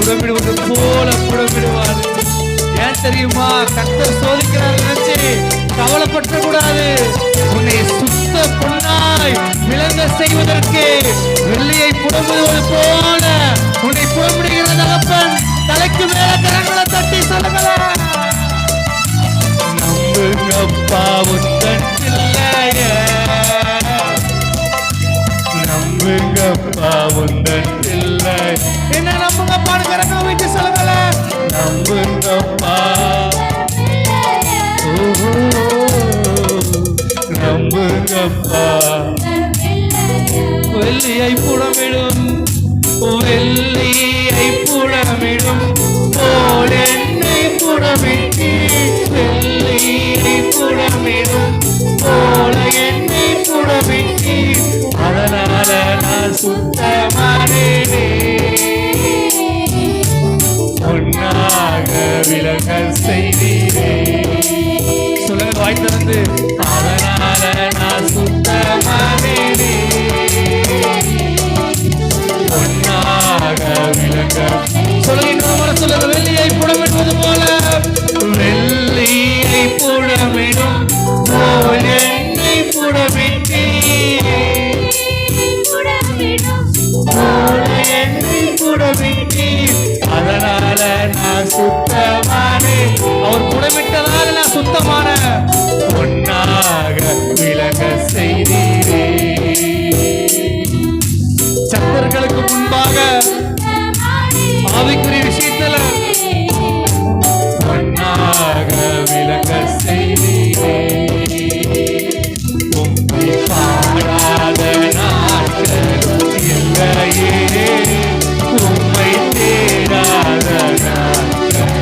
புடமிடுவது போல புடமிடுவார். ஏன் தெரியுமா? கர்த்தர் சோதிக்கிறார் நினைச்சு கவலைப்பட்ட கூடாது. உன்னை சுத்த பொன்னாய் விளங்க செய்வதற்கு வெள்ளியை புடமிடுவது போல உன்னை புடமிடுகிற தகப்பன். தலைக்கு மேல கரங்களை தட்டி சொல்லுங்களேன். நம்புங்கப்பா உந்தன் பிள்ளைய, நம்புங்கப்பா உந்தன் பிள்ளை. என்ன நம்புங்கப்பான்னு கரங்களை வைத்து சொல்லுங்களேன். நம்புங்கப்பா, நம்புங்கப்பா. வெள்ளியை புடமிடும், வெள்ளியை புடமிடும் போல் என்னை புடமிட்டு, வெள்ளியை புடமிடும் போல என்னை புடமிட்டு, அதனால நான் சுத்தமானேனே, பொன்னாக விளங்க செய்தீரே. சொல்லுங்க வாய் திறந்து. அதனால நான் சுத்தமானேனே, பொன்னாக விளங்க. சொல்லுங்க சொல்லுங்க. வெள்ளியை புடமிடுவது போல, வெள்ளியை புடமிடும் போல் என்னை புடமிட்டு, என்னை புடமிட்டு, அதனால நான் சுத்தமானே. அவர் புடமிட்டதால நான் சுத்தமான பொன்னாக விளங்க செய்தீரே. சத்தர்களுக்கு முன்பாக ஆவிக்குரிய விஷயத்துல பொன்னாக விளங்க செய்தீரே. உம்மை பாடாத நாட்கள் இல்லையே, உம்மை தேடாத நாட்கள்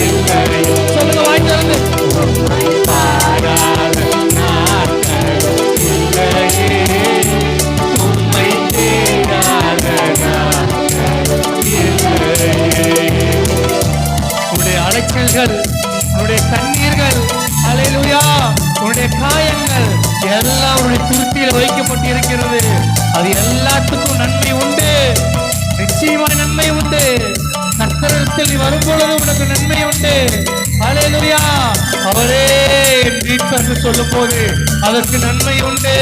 இல்லையே. சொல்லுங்க வாய் திறந்து. உம்மை பாடாத நாட்கள் இல்லையே, உம்மை தேடாத நாட்கள் இல்லையே. உன்னுடைய அலைச்சல்கள், உன்னுடைய கண்ணீர்கள், அல்லேலூயா, உன்னுடைய காயங்கள் எல்லாம் உன்னுடைய துருத்தியில் வைக்கப்பட்டிருக்கிறது. அது எல்லாத்துக்கும் நன்மை உண்டு, நிச்சயமாய் நன்மை உண்டு. கர்த்தரிடத்தில் நீ வரும்பொழுது உனக்கு நன்மை உண்டு. அல்லேலூயா. அவரே என் மீட்பர் சொல்லும் போது அதற்கு நன்மை உண்டு.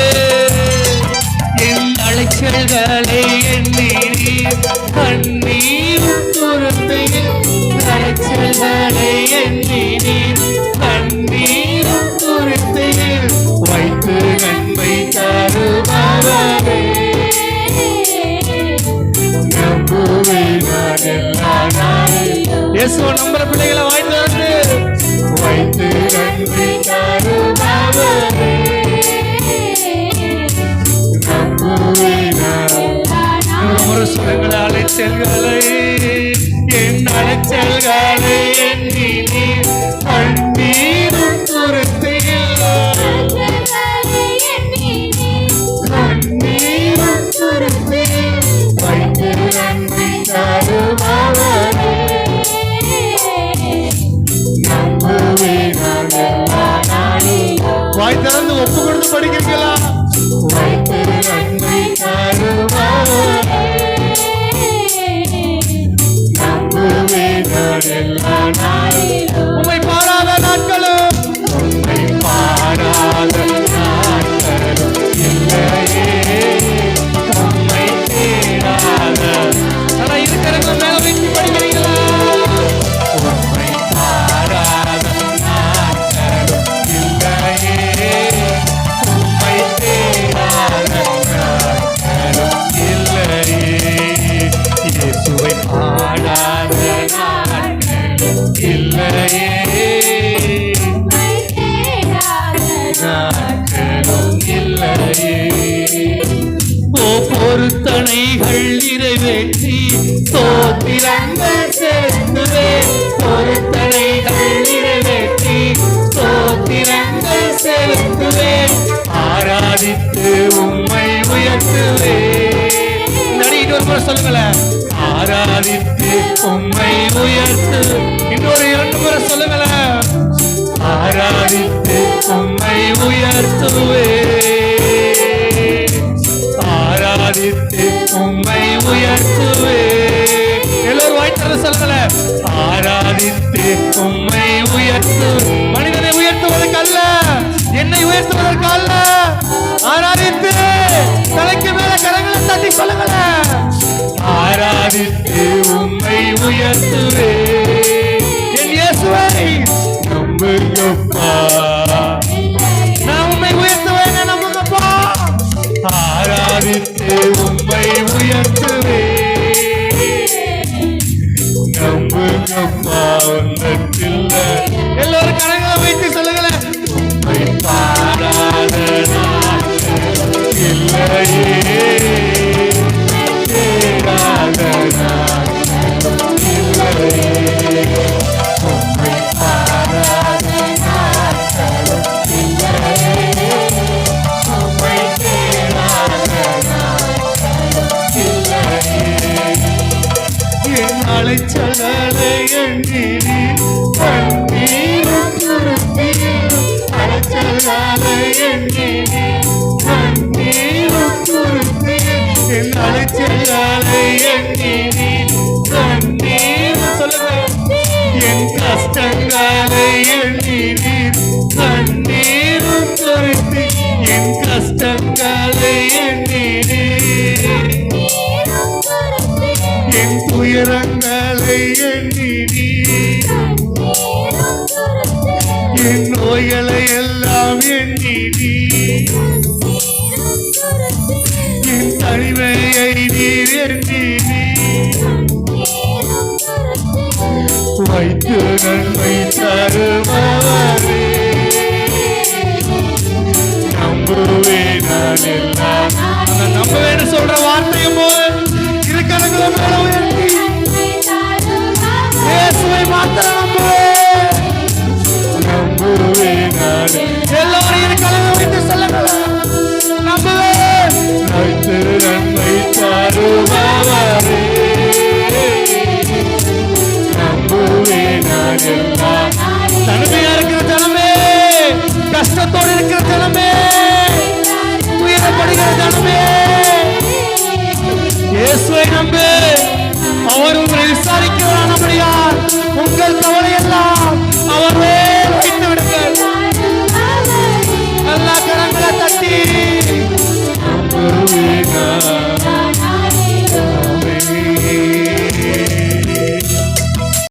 என் அலைச்சல்களை எண்ணி கண்ணீர் துருத்தியில், அலைச்சல்களை எண்ணி கண்ணீர் துருத்தியில் வைத்து நன்மை தருபவரே, நம்புவேன் நான் எல்லா நாளிலும். இயேசுவை நம்புற பிள்ளைகளை வாய்த்து வந்து வைத்து நன்மை தருபவரே, நம்புவேன் ஒரு சொல்லுங்களை. அலைச்சல்களை என் அலைச்சல்களை எண்ணி கண்ணீர் துருத்தியில், கண்ணீர் துருத்தியில் வைத்து நன்மை தருபவரே, நம்புவேன் நான் எல்லா நாளிலும். வாய் திறந்து ஒப்பு கொடுத்து படிக்கிறீங்களா? வைத்து நன்மை தருபவரே, நம்புவேன் நான் எல்லா நாளிலும். உம்மை பாராத நாட்களும், உம்மை பாராத நாட்களும் இல்லையே, உம்மை தேடாத. ஆனா இருக்கிறவங்க மேல வைத்து படிக்கிறீங்களா? உம்மை பாராத நாட்களும் இல்லையே, உம்மை தேடாத நாட்களும் இல்லையே. இயேசுவை பாடாத நாட்களும் இல்லையே, நாட்களும் இல்லையே. ஓ பொருத்தனைகள் நிறைவேற்றி ஸ்தோத்திரங்கள் செலுத்துவேன், பொருத்தனைகள் நிறைவேற்றி ஸ்தோத்திரங்கள் செலுத்துவேன், ஆராதித்து உம்மை உயர்த்துவேன். நடிகிட்டு ஒரு முறை சொல்லுங்களேன். ஆராதித்து உம்மை உயர்த்து. இன்னொரு 2 முறை சொல்லுங்களேன். ஆராதித்து உம்மை உயர்த்துவே, ஆராதித்து உம்மை உயர்த்துவே. எல்லோரும் வாய்த்தர ஆராதித்து உம்மை உயர்த்து. மனிதனை உயர்த்துவதற்கு அல்ல, என்னை உயர்த்துவதற்கு அல்ல. ஆராதித்து தலைக்கு மேல கரங்களை தட்டி சொல்லுங்களேன். ஆராதித்து உம்மை உயர்த்துவே என் இயேசுவை நம்புங்கப்பா. நான் உம்மை உயர்த்துவேன், நம்புங்கப்பா. ஆராதித்து உம்மை உயர்த்துவே நம்புங்கப்பா. ஒன்றத்தில் எல்லாரும் கரங்களை வைத்து சொல்லுங்களேன். உம்மை பாராத இல்லையே, தேடாத இல்லையே. உம்மை பாராத இல்லையே, உம்மை தேடாத இல்லையே. என் அலைச்சலை எண்ணி கண்ணீரும் துருத்தியும், அலைச்சலை எண்ணி கண்ணீரும் துருத்தியும், என் அலைச்சலை எண்ணி கண்ணீரும் சொல்லுங்க. என் கஷ்டங்களை எண்ணி கண்ணீரும் துருத்தி, என் கஷ்டங்களை எண்ணி என் துயரங்களை எண்ணி என் நோய்களை எல்லாம் எண்ணி என் தனிமையை நீர் எண்ணி வைத்து நன்மை தருவாரே. நம்புவேன் நான் எல்லாம்